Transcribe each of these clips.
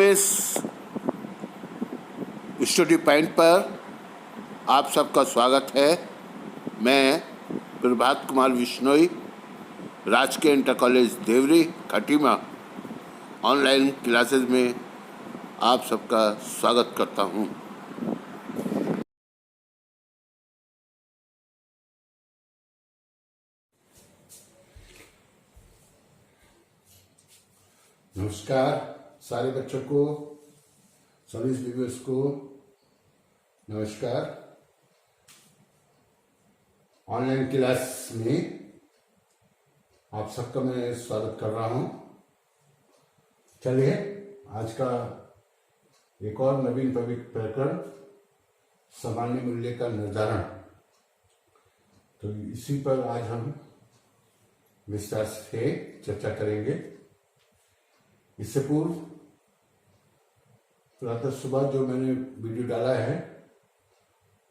इस study point पर आप सबका स्वागत है। मैं प्रभात कुमार विश्नोई, राजकीय inter college Deori Khatima online classes में आप सबका स्वागत करता हूं। नमस्कार सारे बच्चों को, सभी व्यूअर्स को नमस्कार। ऑनलाइन क्लास में आप सबका मैं स्वागत कर रहा हूं। चलिए आज का एक और नवीन प्रकरण सामान्य मूल्य का निर्धारण, तो इसी पर आज हम विस्तार से चर्चा करेंगे। इससे पूर्व प्रातः सुबह जो मैंने वीडियो डाला है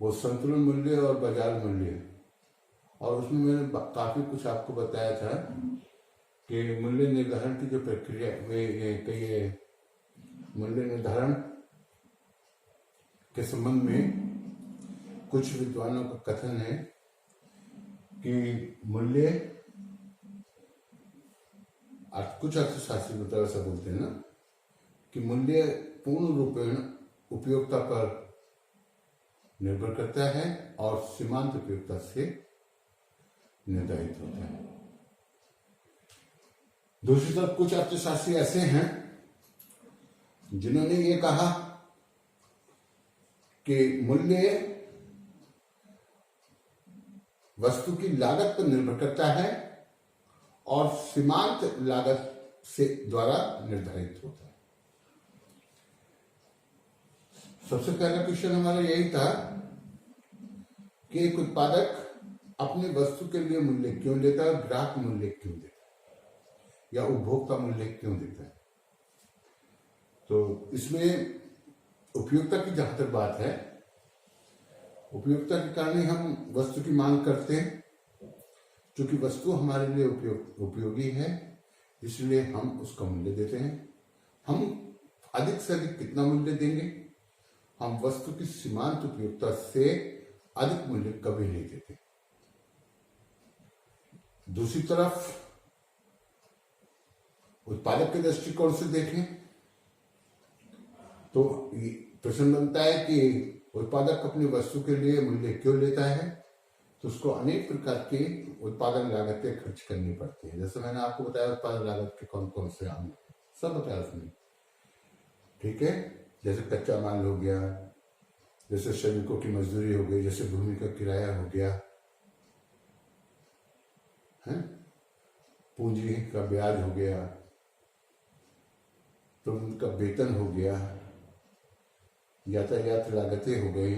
वो संतुलन मूल्य और बाजार मूल्य है, और उसमें मैंने काफी कुछ आपको बताया था कि मूल्य निर्धारण की जो प्रक्रिया में कई मूल्य निर्धारण के संबंध में कुछ विद्वानों का कथन है कि मूल्य कुछ अर्थशास्त्री मतलब ऐसा बोलते हैं ना कि मूल्य पूर्ण रूपेण उपयोगिता पर निर्भर करता है और सीमांत उपयोगिता से निर्धारित होता है। दूसरी तरफ कुछ अर्थशास्त्री ऐसे हैं जिन्होंने ये कहा कि मूल्य वस्तु की लागत पर निर्भर करता है और सीमांत लागत से द्वारा निर्धारित होता है। सबसे पहला क्वेश्चन हमारा यही था कि एक उत्पादक अपनी वस्तु के लिए मूल्य क्यों लेता है, ग्राहक मूल्य क्यों देता है या उपभोक्ता मूल्य क्यों देता है। तो इसमें उपयोगिता की जहां तक बात है, उपयोगिता के कारण ही हम वस्तु की मांग करते हैं। क्योंकि वस्तु हमारे लिए उपयोगी है, इसलिए हम उसका मूल्य देते हैं। हम अधिक से अधिक कितना मूल्य देंगे, हम वस्तु की सीमांत उपयोगिता से अधिक मूल्य कभी नहीं देते। दूसरी तरफ उत्पादक के दृष्टिकोण से देखें तो प्रश्न बनता है कि उत्पादक अपनी वस्तु के लिए मूल्य क्यों लेता है। तो उसको अनेक प्रकार की उत्पादन लागतें खर्च करनी पड़ती है। जैसे मैंने आपको बताया उत्पादन लागत के कौन कौन से आम सब बताया उसमें, ठीक है। जैसे कच्चा माल हो गया, जैसे श्रमिकों की मजदूरी हो गई, जैसे भूमि का किराया हो गया है, पूंजी का ब्याज हो गया, तो उनका वेतन हो गया, यातायात लागतें हो गई,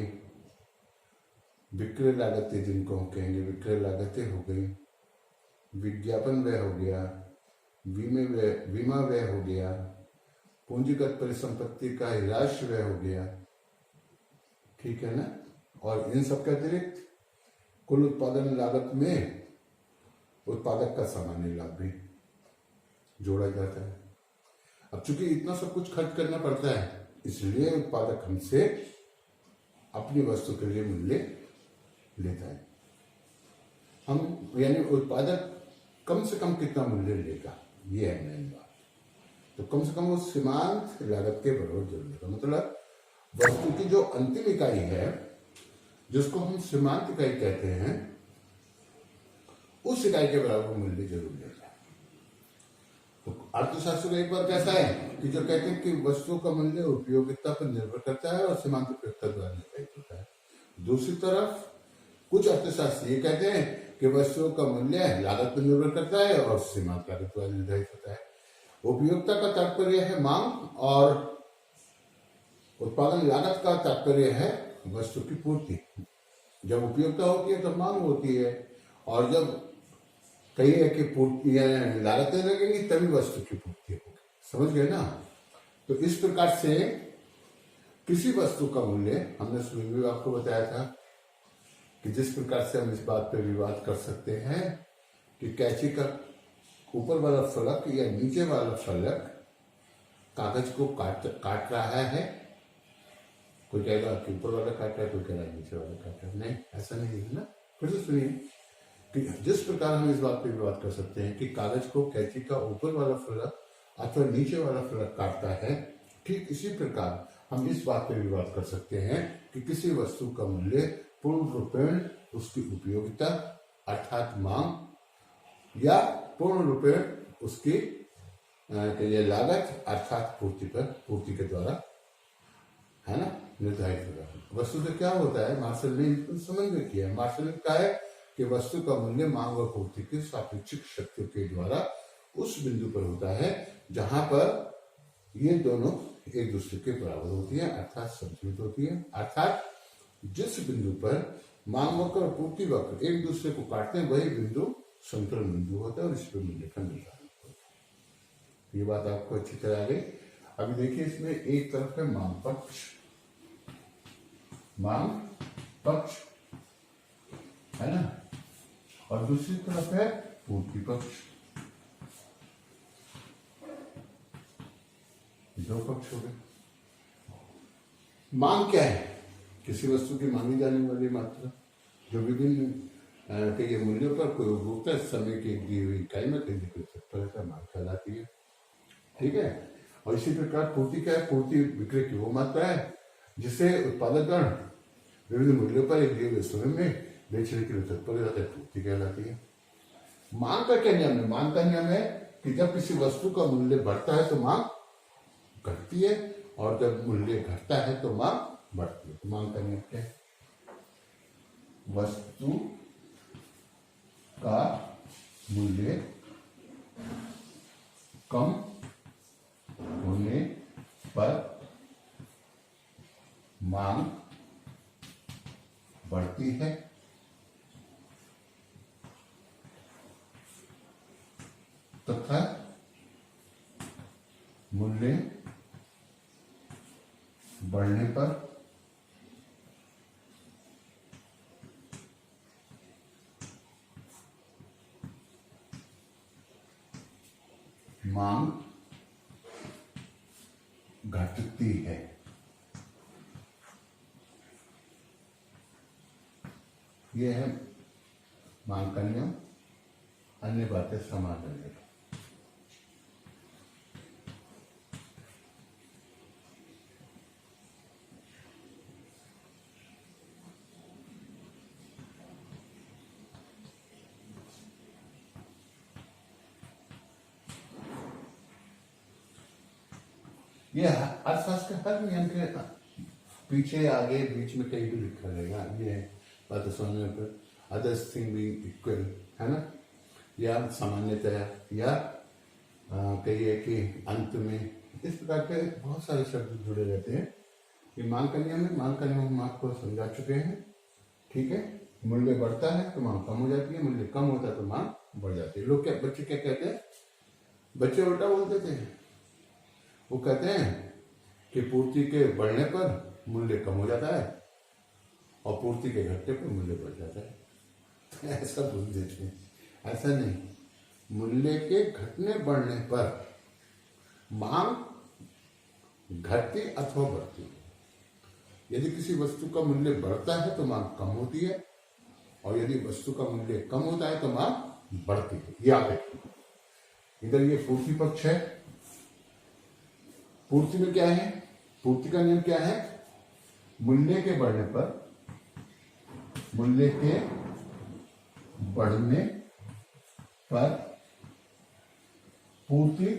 विक्रय लागतें जिनको हम कहेंगे विक्रय लागतें हो गई, विज्ञापन व्यय हो गया, बीमा व्यय हो गया, पूंजीगत परिसंपत्ति का राशि व्यय हो गया, ठीक है ना। और इन सब के अतिरिक्त कुल उत्पादन लागत में उत्पादक का सामान्य लाभ भी जोड़ा जाता है। अब चूंकि इतना सब कुछ खर्च करना पड़ता है, इसलिए उत्पादक हमसे अपनी वस्तु के लिए मूल्य लेता है। हम यानी उत्पादक कम से कम कितना मूल्य लेगा, ये है मेन बात। तो कम से कम वो सीमांत लागत के बराबर जरूर लेगा। मतलब वस्तु की जो अंतिम इकाई है, जिसको हम सीमांत इकाई कहते हैं, उस इकाई के बराबर मूल्य जरूर लेगा। तो अर्थशास्त्र एक बार कैसा है कि जो कहते हैं कि वस्तुओं का मूल्य उपयोगिता पर निर्भर करता है और सीमांत उपयोगिता द्वारा निर्धारित होता है। दूसरी तरफ कुछ अर्थशास्त्री ये कहते हैं कि वस्तुओं का मूल्य लागत पर निर्भर करता है और सीमांत लागत द्वारा निर्धारित होता है। उपयोगिता का तात्पर्य है मांग और उत्पादन लागत का तात्पर्य है वस्तु की पूर्ति। जब उपयोगिता होती है तब मांग होती है, और जब कहिए कि पूर्ति लागतें लगेंगी तभी वस्तु की पूर्ति होगी। समझ गए ना। तो इस प्रकार से किसी वस्तु का मूल्य हमने शुरू में आपको बताया था कि जिस प्रकार से हम इस बात पर विवाद कर सकते हैं कि कैंची का ऊपर वाला फलक या नीचे वाला फलक कागज को काट रहा है। कोई कहेगा कि ऊपर वाला काट रहा है, कोई कह रहा है नीचे वाला काट रहा है। नहीं, ऐसा नहीं है ना। फिर से सुनिए कि जिस प्रकार हम इस बात पे भी बात कर सकते हैं कि कागज को कैंची का ऊपर वाला फलक अथवा नीचे वाला फलक काटता है, ठीक इसी प्रकार हम इस बात पे भी बात कर सकते हैं कि किसी वस्तु का मूल्य पूर्ण रूपेण उसकी उपयोगिता अर्थात मांग या पूर्ण रूपेण उसकी लागत अर्थात पूर्ति के द्वारा, है ना, निर्धारित होगा। वस्तु से क्या होता है, मार्शल ने इनको समन्वय किया। मार्शल ने कहा है कि वस्तु का मूल्य मांग और पूर्ति की सापेक्षिक शक्तियों के द्वारा उस बिंदु पर होता है जहां पर ये दोनों एक दूसरे के बराबर होती है, अर्थात संतुलित होती है। अर्थात जिस बिंदु पर मांग वक्र और पूर्ति वक्र एक दूसरे को काटते हैं वही बिंदु संतुलन बिंदु होता है और इस पर मूल्य का निर्धारण होता है। ये बात आपको अच्छी तरह आ गई। अभी देखिए, इसमें एक तरफ है मांग पक्ष, है ना, और दूसरी तरफ है पूर्ति पक्ष। दो पक्ष हो गए। मांग क्या है? किसी वस्तु की मांगी जाने वाली मात्रा जो विभिन्न के मूल्यों पर कोई उपभोक्ता समय की दी हुई इकाई में खरीदने तत्परता मांग कहलाती है। ठीक है। और इसी प्रकार पूर्ति क्या है? पूर्ति विक्रय की वो मात्रा है जिसे उत्पादकगण विभिन्न मूल्यों पर एक दिए हुए समय में बेचने के लिए तत्पर रहता है, पूर्ति कहलाती है। मांग का क्या नियम है? मांग का नियम है कि जब किसी वस्तु का मूल्य बढ़ता है तो मांग घटती है और जब मूल्य घटता है तो मांग बढ़ती है। तो मांग का नियम क्या है? वस्तु का मूल्य कम होने पर मांग बढ़ती है तथा मूल्य बढ़ने पर मांग घटती है। यह है मांग का नियम। अन्य बातें समान रहेगी। ये अर्थशास्त्र के हर नियम के पीछे आगे बीच में कहीं भी लिखा रहेगा। ये बात समझने पर अदर्स थिंग बीइंग इक्वल, है ना, या सामान्यतया, या कहिए कि अंत में, इस प्रकार के बहुत सारे शब्द जुड़े रहते हैं। ये मांग का नियम है। मांग का नियम हम आपको समझा चुके हैं। ठीक है। मूल्य बढ़ता है तो मांग कम हो जाती है, मूल्य कम होता है तो मांग बढ़ जाती है। लोग क्या, बच्चे क्या कहते हैं? बच्चे उल्टा बोलते थे। वो कहते हैं कि पूर्ति के बढ़ने पर मूल्य कम हो जाता है और पूर्ति के घटने पर मूल्य बढ़ जाता है। ऐसा बोल देते हैं। ऐसा नहीं, मूल्य के घटने बढ़ने पर मांग घटती अथवा बढ़ती है। यदि किसी वस्तु का मूल्य बढ़ता है तो मांग कम होती है और यदि वस्तु का मूल्य कम होता है तो मांग बढ़ती है। याद रखिए। इधर ये पूर्ति पक्ष है। पूर्ति में क्या है? पूर्ति का नियम क्या है? मूल्य के बढ़ने पर, मूल्य के बढ़ने पर पूर्ति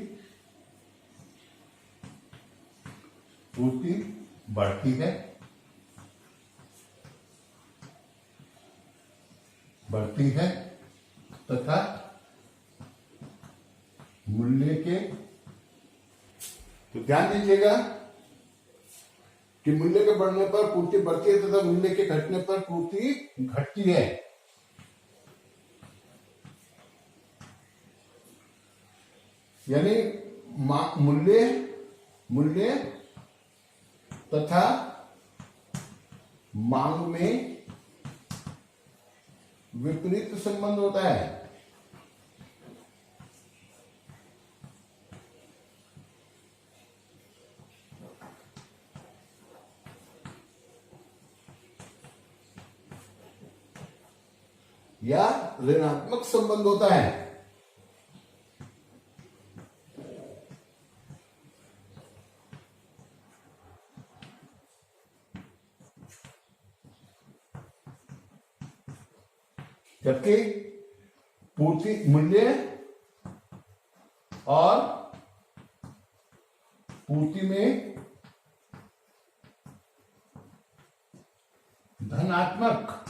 बढ़ती है तथा मूल्य के, तो ध्यान दीजिएगा कि मूल्य के बढ़ने पर पूर्ति बढ़ती है तथा मूल्य के घटने पर पूर्ति घटती है। यानी मूल्य तथा मांग में विपरीत संबंध होता है। या ऋणात्मक संबंध होता है। जबकि पूर्ति मूल्य और पूर्ति में धनात्मक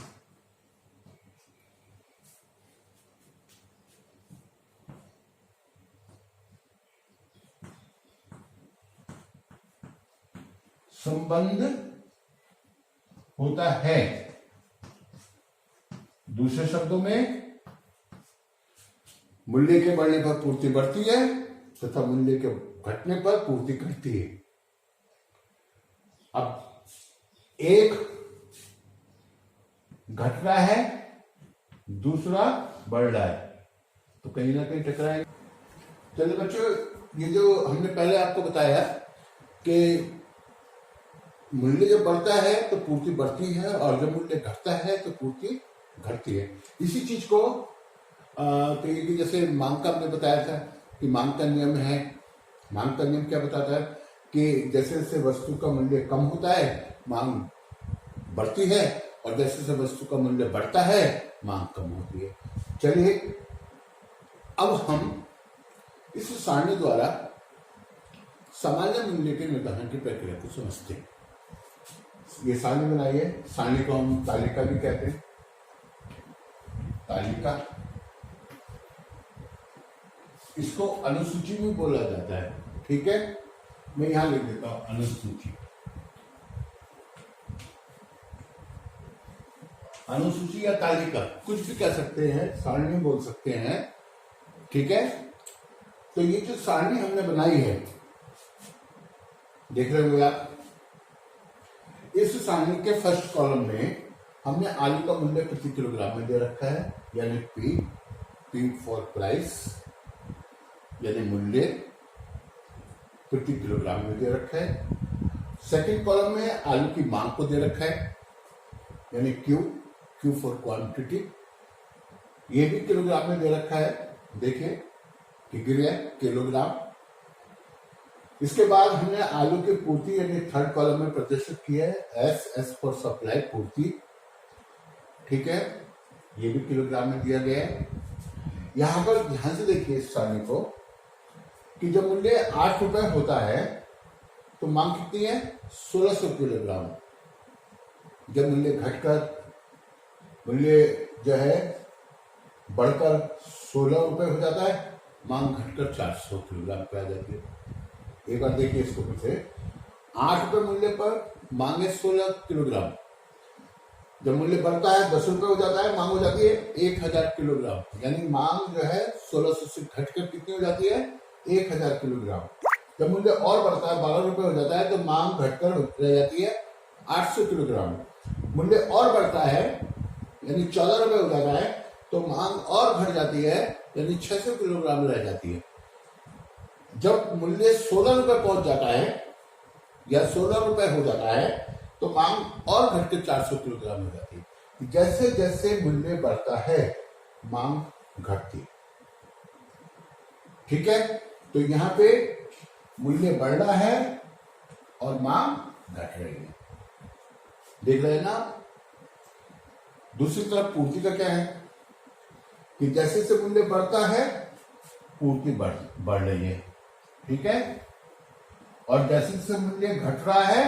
संबंध होता है। दूसरे शब्दों में मूल्य के बढ़ने पर पूर्ति बढ़ती है तथा मूल्य के घटने पर पूर्ति घटती है। अब एक घट रहा है, दूसरा बढ़ रहा है, तो कहीं ना कहीं टकराएंगे। चलिए बच्चों, ये जो हमने पहले आपको बताया कि मूल्य जब बढ़ता है तो पूर्ति बढ़ती है और जब मूल्य घटता है तो पूर्ति घटती है। इसी चीज को तो ये जैसे मांग का हमने बताया था कि मांग का नियम है। मांग का नियम क्या बताता है कि जैसे जैसे वस्तु का मूल्य कम होता है मांग बढ़ती है और जैसे जैसे वस्तु का मूल्य बढ़ता है मांग कम होती है। चलिए अब हम इस सारणी द्वारा सामान्य मूल्य के निर्धारण की प्रक्रिया को समझते हैं। ये सारणी बनाई है, सारणी को हम तालिका भी कहते हैं। तालिका, इसको अनुसूची भी बोला जाता है। ठीक है, मैं यहां लिख देता हूं अनुसूची। अनुसूची या तालिका कुछ भी कह सकते हैं, सारणी बोल सकते हैं। ठीक है, तो ये जो सारणी हमने बनाई है देख रहे होंगे आप, इस सारणी के फर्स्ट कॉलम में हमने आलू का मूल्य प्रति किलोग्राम में दे रखा है, यानी पी फॉर प्राइस, यानी मूल्य प्रति किलोग्राम में दे रखा है। सेकंड कॉलम में आलू की मांग को दे रखा है, यानी क्यू फॉर क्वांटिटी, ये भी किलोग्राम में दे रखा है। देखिए कि गिर गया किलोग्राम। इसके बाद हमने आलू की पूर्ति यानी थर्ड कॉलम में प्रदर्शित किया है, एस फॉर सप्लाई, पूर्ति। ठीक है, ये भी किलोग्राम में दिया गया है। यहां पर ध्यान से देखिए इस सारणी को कि जब मूल्य 8 रुपए होता है तो मांग कितनी है, 1600 किलोग्राम। जब मूल्य घटकर मूल्य जो है बढ़कर 16 रुपए हो जाता है, मांग घटकर 400 किलोग्राम पे आ जाती है। एक बार देखिए इसको फिर से, 8 रुपए मूल्य पर मांग है 16 किलोग्राम। जब मूल्य बढ़ता है 10 रुपए हो जाता है, मांग हो जाती है 1000 किलोग्राम। यानी मांग जो है 1600 से घटकर कितनी हो जाती है, 1000 किलोग्राम। जब मूल्य और बढ़ता है 12 रुपए हो जाता है तो मांग घटकर रह जाती है 800 किलोग्राम। मूल्य और बढ़ता है यानी 14 रुपए हो जाता है तो मांग और घट जाती है, यानी 600 किलोग्राम रह जाती है। जब मूल्य 16 रुपए पहुंच जाता है या 16 रुपए हो जाता है तो मांग और घटकर 400 किलोग्राम हो जाती है। जैसे जैसे मूल्य बढ़ता है मांग घटती है। ठीक है, तो यहां पे मूल्य बढ़ रहा है और मांग घट रही है, देख रहे हैं ना। दूसरी तरफ पूर्ति का क्या है कि जैसे जैसे मूल्य बढ़ता है पूर्ति बढ़ रही है। ठीक है, और जैसे जैसे मूल्य घट रहा है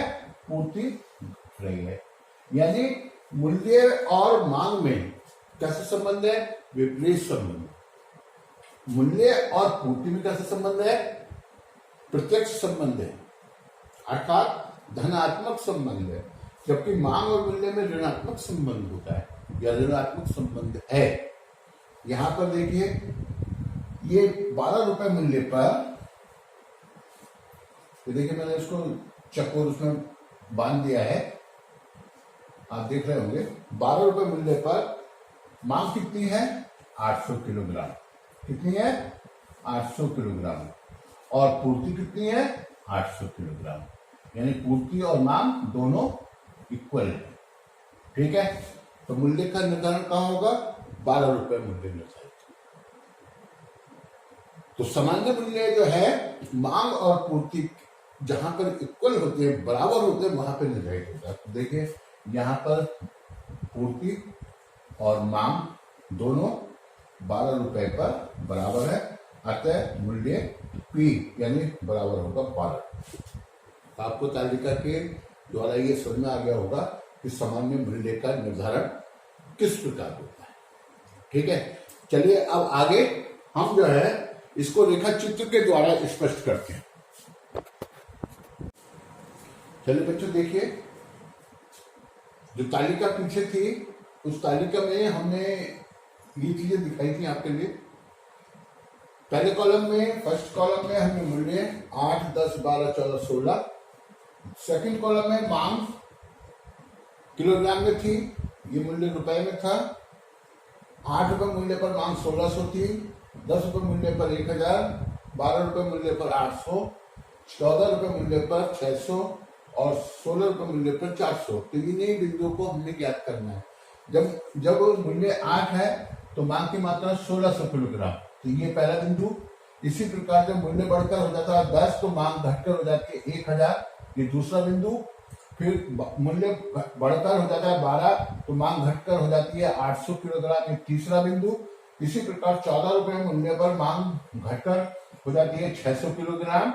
पूर्ति घट रही है। यानी मूल्य और मांग में कैसे संबंध है, विपरीत संबंध। मूल्य और पूर्ति में कैसे संबंध है, प्रत्यक्ष संबंध है, अर्थात धनात्मक संबंध है। जबकि मांग और मूल्य में ऋणात्मक संबंध होता है या ऋणात्मक संबंध है। यहां पर देखिए ये 12 रुपए मूल्य पर, देखिए मैंने इसको चक्कर उसमें बांध दिया है, आप देख रहे होंगे। 12 रुपए मूल्य पर मांग कितनी है, 800 किलोग्राम। कितनी है, 800 किलोग्राम। और पूर्ति कितनी है, 800 किलोग्राम। यानी पूर्ति और मांग दोनों इक्वल है। ठीक है, तो मूल्य का निर्धारण कहाँ होगा, 12 रुपए मूल्य निर्धारित। तो सामान्य मूल्य जो है मांग और पूर्ति जहां पर इक्वल होते हैं, बराबर होते हैं, वहां पर निर्धारित होता है। तो देखिए यहाँ पर पूर्ति और मांग दोनों 12 रुपए पर बराबर है, अतः मूल्य P यानी बराबर होगा 12। आपको तालिका के द्वारा ये समझ में आ गया होगा कि सामान्य मूल्य का निर्धारण किस प्रकार होता है। ठीक है, चलिए अब आगे हम जो है इसको रेखा चित्र के द्वारा स्पष्ट करते हैं। चलिए बच्चों देखिए, जो तालिका पीछे थी उस तालिका में हमने ये चीजें दिखाई थी आपके लिए। पहले कॉलम में, फर्स्ट कॉलम में हमने मूल्य 8, 10, 12, 14, 16। सेकंड कॉलम में मांग किलोग्राम में थी, ये मूल्य रुपए में था। 8 रुपए मूल्य पर मांग 1600 थी, 10 रुपए मूल्य पर 1000, 12 रुपए मूल्य पर 800, 14 रुपए मूल्य पर 600 और 16 रुपए मूल्य पर 400। तो इन्हीं बिंदुओं को हमने ज्ञात करना है। जब मूल्य 8 है तो मांग की मात्रा 1600 किलोग्राम, तो ये पहला बिंदु। इसी प्रकार जब मूल्य बढ़कर हो जाता है 10 तो मांग घटकर हो जाती है 1000, ये दूसरा बिंदु। फिर मूल्य बढ़कर हो जाता है 12 तो मांग घटकर हो जाती है 800 किलोग्राम, ये तीसरा बिंदु। इसी प्रकार 14 रुपए मूल्य पर मांग घटकर हो जाती है 600 किलोग्राम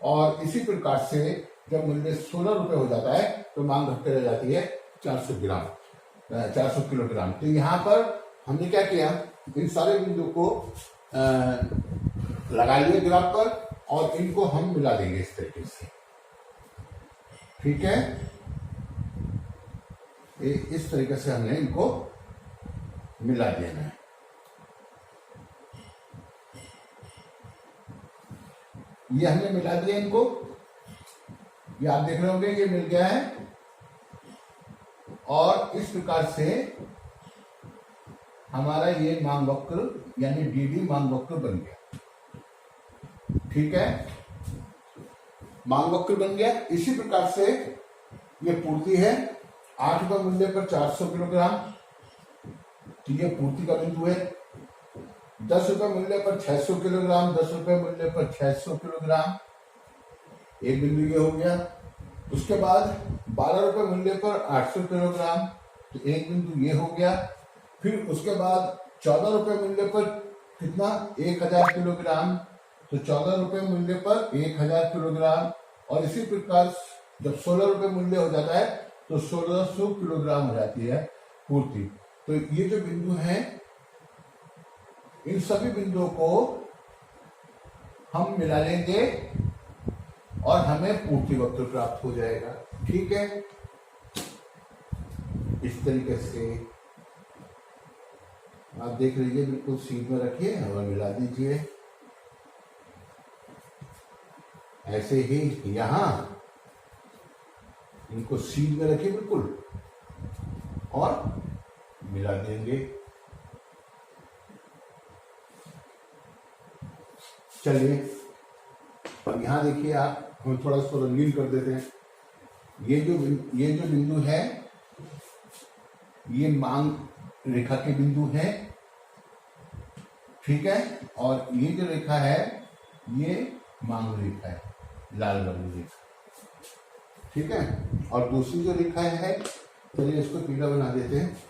और इसी प्रकार से जब मूल्य 16 रुपए हो जाता है तो मांग घटकर हो जाती है 400 किलोग्राम। तो यहाँ पर हमने क्या किया, इन सारे बिंदु को लगा लिए ग्राफ पर और इनको हम मिला देंगे इस तरीके से। ठीक है, इस तरीके से हमने इनको मिला देना है। ये हमने मिला दिया इनको, ये आप देख रहे होंगे ये मिल गया है और इस प्रकार से हमारा ये मांग वक्र यानी डीडी मांग वक्र बन गया। ठीक है, मांग वक्र बन गया। इसी प्रकार से ये पूर्ति है, 8 रुपए मूल्य पर 400 किलोग्राम, तो ये पूर्ति का बिंदु है। 10 रुपए मूल्य पर 600 किलोग्राम, 10 रुपए मूल्य पर 600 किलोग्राम, एक बिंदु ये हो गया। उसके बाद 12 रुपए मूल्य पर 800 किलोग्राम, तो एक बिंदु ये हो गया। फिर उसके बाद 14 रुपए मूल्य पर कितना, 1000 किलोग्राम, तो 14 रुपए मूल्य पर 1000 किलोग्राम और इसी प्रकार जब 16 रुपए मूल्य हो जाता है तो 1600 किलोग्राम हो जाती है पूर्ति। तो ये जो बिंदु हैं, इन सभी बिंदुओं को हम मिला लेंगे और हमें पूर्ति वक्र प्राप्त हो जाएगा। ठीक है, इस तरीके से आप देख लीजिए, बिल्कुल सीध में रखिए और मिला दीजिए। ऐसे ही यहां इनको सीध में रखिए बिल्कुल और मिला देंगे। चलिए अब यहां देखिए, आप हम थोड़ा सा रंगीन कर देते हैं। ये जो बिंदु है ये मांग रेखा के बिंदु हैं। ठीक है, और ये जो रेखा है ये मांग रेखा है, लाल वाली रेखा। ठीक है, और दूसरी जो रेखा है, चलिए इसको पीला बना देते हैं।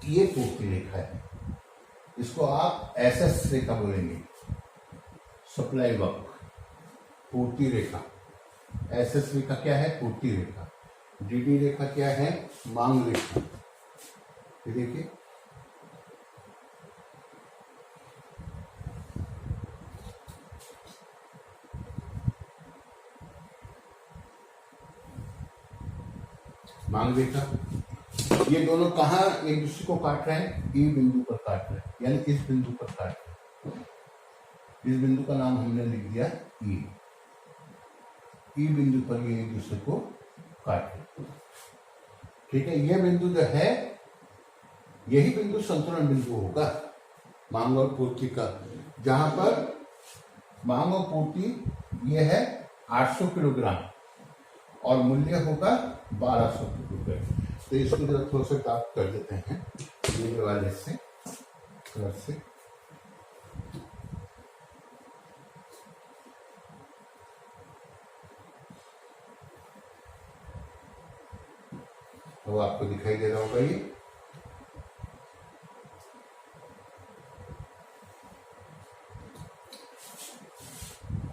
ये पूर्ति रेखा है, इसको आप एसएस रेखा बोलेंगे, सप्लाई वक्र, पूर्ति रेखा। एसएस रेखा क्या है, पूर्ति रेखा। डीडी रेखा क्या है, मांग रेखा। ये देखिए, मांग रेखा। ये दोनों कहाँ एक दूसरे को काट रहे हैं, ई बिंदु पर काट रहे हैं, यानी इस बिंदु पर काट रहे हैं। इस बिंदु का नाम हमने लिख दिया ई। ई बिंदु पर ये एक दूसरे को काट रहे हैं। ठीक है, ये बिंदु जो है यही बिंदु संतुलन बिंदु होगा मांग और पूर्ति का, जहां पर मांग और पूर्ति ये है 800 किलोग्राम और मूल्य होगा 1200 रुपये। तो इसको जरा थोड़ा सा काट कर देते हैं ये वाले से कलर से। तो आपको दिखाई दे रहा होगा ये।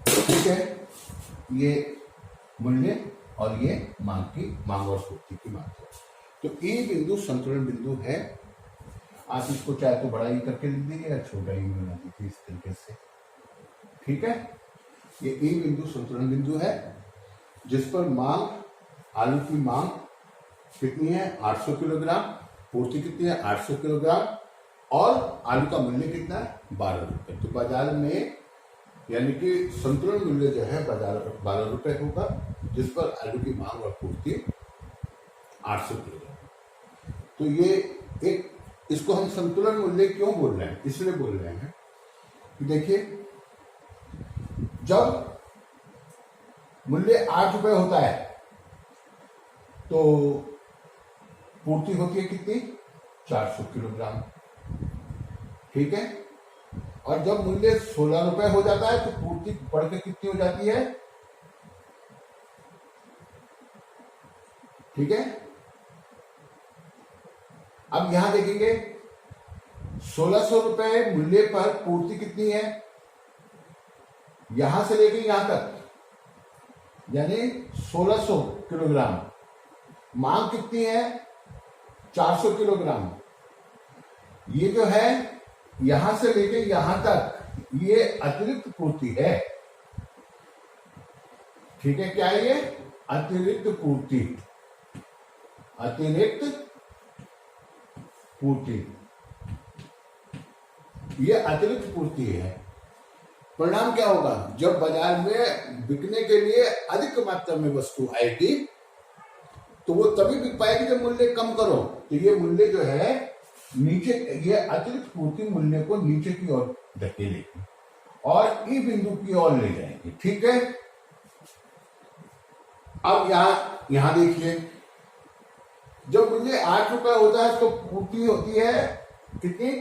ठीक है, ये मूल्य और ये मांग और पूर्ति की मात्रा। तो ये बिंदु संतुलन बिंदु है। आप इसको चाहे तो बड़ा ही करके लिख दीजिए या छोटा ही बना दीजिए इस तरीके से। ठीक है, ये ए बिंदु संतुलन बिंदु है जिस पर मांग, आलू की मांग कितनी है 800 किलोग्राम, पूर्ति कितनी है 800 किलोग्राम और आलू का मूल्य कितना है 12 रुपए। तो बाजार में यानी कि संतुलन मूल्य जो है बाजार 12 रुपए होगा, जिस पर आलू की मांग और पूर्ति 800 किलोग्राम। तो ये एक, इसको हम संतुलन मूल्य क्यों बोल रहे हैं, इसलिए बोल रहे हैं कि देखिए जब मूल्य 8 रुपए होता है तो पूर्ति होती है कितनी 400 किलोग्राम। ठीक है, और जब मूल्य 16 रुपए हो जाता है तो पूर्ति बढ़कर कितनी हो जाती है। ठीक है, अब यहां देखेंगे 1600 रुपए मूल्य पर पूर्ति कितनी है, यहां से लेके यहां तक यानी 1600 किलोग्राम। मांग कितनी है 400 किलोग्राम। ये जो है यहां से लेके यहां तक ये अतिरिक्त पूर्ति है। ठीक है, क्या है ये अतिरिक्त पूर्ति, अतिरिक्त पूर्ति, ये अतिरिक्त पूर्ति है। परिणाम क्या होगा, जब बाजार में बिकने के लिए अधिक मात्रा में वस्तु आएगी तो वो तभी बिक पाएगी जब मूल्य कम करो। तो ये मूल्य जो है नीचे, ये अतिरिक्त पूर्ति मूल्य को नीचे की ओर धकेलेगी और ई बिंदु की ओर ले जाएगी। ठीक है, अब यहां देखिए जब मूल्य 8 रुपए होता है तो पूर्ति होती है कितनी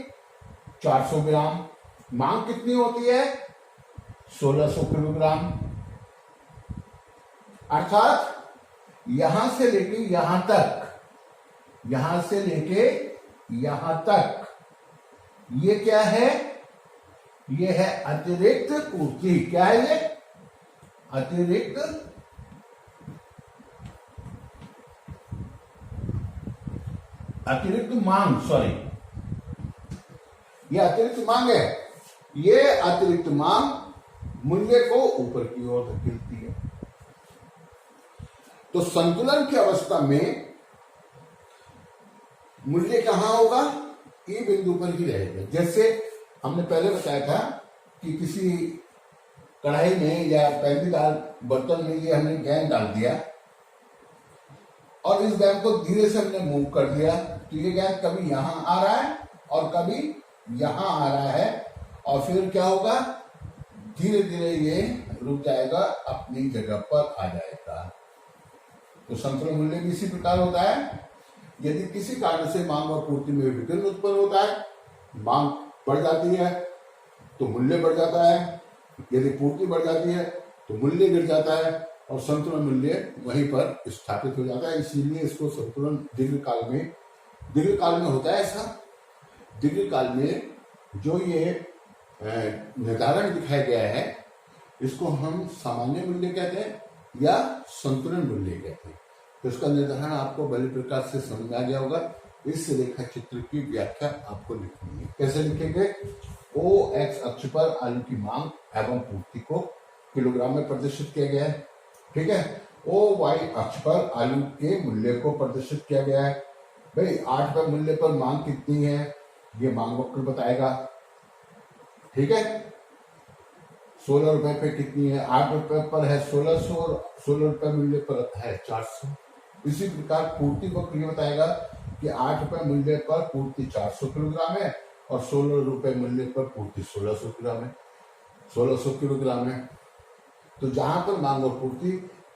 400 ग्राम, मांग कितनी होती है 1600 किलोग्राम। अर्थात यहां से लेके यहां तक, यहां से लेके यहां तक ये क्या है, ये है अतिरिक्त पूर्ति। क्या है ये अतिरिक्त मांग, सॉरी ये अतिरिक्त मांग है। ये अतिरिक्त मांग मूल्य को ऊपर की ओर धकेलती है। तो संतुलन की अवस्था में मूल्य कहां होगा, ई बिंदु पर ही रहेगा। जैसे हमने पहले बताया था कि किसी कढ़ाई में या पैंतीदार बर्तन में ये हमने गेंद डाल दिया और इस गेंद को धीरे से हमने मूव कर दिया तो ये गेंद कभी यहां आ रहा है और कभी यहां आ रहा है और फिर क्या होगा, धीरे धीरे ये रुक जाएगा, अपनी जगह पर आ जाएगा। तो संतुलन मूल्य भी इसी प्रकार होता है। यदि किसी कारण से मांग और पूर्ति में विघ्न उत्पन्न होता है, मांग बढ़ जाती है तो मूल्य बढ़ जाता है, यदि पूर्ति बढ़ जाती है तो मूल्य गिर जाता है और संतुलन मूल्य वहीं पर स्थापित हो जाता है। इसीलिए इसको संतुलन दीर्घकाल में होता है। ऐसा दीर्घकाल में जो ये निर्धारण दिखाया गया है इसको हम सामान्य मूल्य कहते हैं या संतुलन मूल्य कहते हैं। तो इसका निर्धारण आपको भली प्रकार से समझ में आ गया होगा। इस रेखा चित्र की व्याख्या आपको लिखनी है। कैसे लिखेंगे, ओ एक्स अक्ष पर आलू की मांग एवं पूर्ति को किलोग्राम में प्रदर्शित किया गया है। ठीक है, ओ वाई अक्ष पर आलू के मूल्य को प्रदर्शित किया गया है। भाई 8 रुपए मूल्य पर मांग कितनी है ये मांग वक्र बताएगा। ठीक है, 16 रुपए पे कितनी है, 8 रुपए पर है 1600 और 16 रुपए मूल्य पर है 400। इसी प्रकार पूर्ति वक्र ये बताएगा कि 8 रुपए मूल्य पर पूर्ति 400 किलोग्राम है और 16 रुपए मूल्य पर पूर्ति 1600 ग्राम है, 1600 किलोग्राम है। तो जहां पर मांग और पूर्ति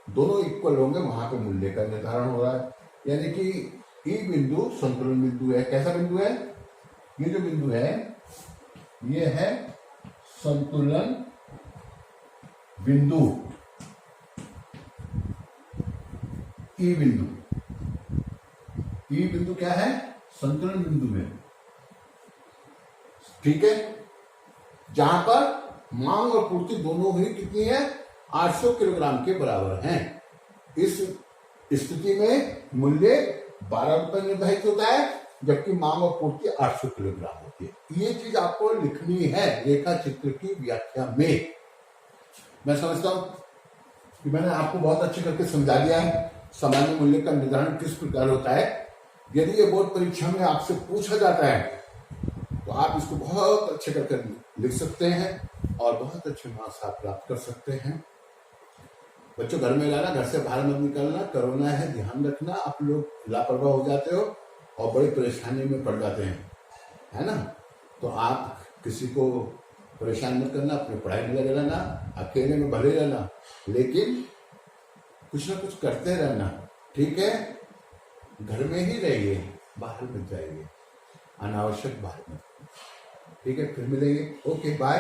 दोनों इक्वल होंगे वहां पे मूल्य का निर्धारण हो रहा है। यानी कि ई बिंदु संतुलन बिंदु है। कैसा बिंदु है? ये जो बिंदु है ये है संतुलन बिंदु, ई बिंदु। ई बिंदु क्या है? संतुलन बिंदु है, ठीक है। जहां पर मांग और पूर्ति दोनों ही कितनी है? 800 किलोग्राम के बराबर हैं। इस स्थिति में मूल्य 12 रुपए निर्धारित होता है, जबकि मांग और पूर्ति 800 किलोग्राम होती है। ये चीज आपको लिखनी है रेखा चित्र की व्याख्या में। मैं समझता हूं कि मैंने आपको बहुत अच्छे करके समझा दिया है सामान्य मूल्य का निर्धारण किस प्रकार होता है। यदि ये बोर्ड परीक्षा में आपसे पूछा जाता है तो आप इसको बहुत अच्छे करके लिख सकते हैं और बहुत अच्छे मार्क्स आप प्राप्त कर सकते हैं। बच्चों, घर में रहना, घर से बाहर मत निकलना, कोरोना है, ध्यान रखना। आप लोग लापरवाह हो जाते हो और बड़ी परेशानी में पड़ जाते हैं, है ना। तो आप किसी को परेशान मत करना, अपनी पढ़ाई में लगे रहना, अकेले में भले रहना, लेकिन कुछ ना कुछ करते रहना, ठीक है। घर में ही रहिए, बाहर मत जाइए, अनावश्यक बाहर मत, ठीक है। फिर मिलेंगे, ओके, बाय।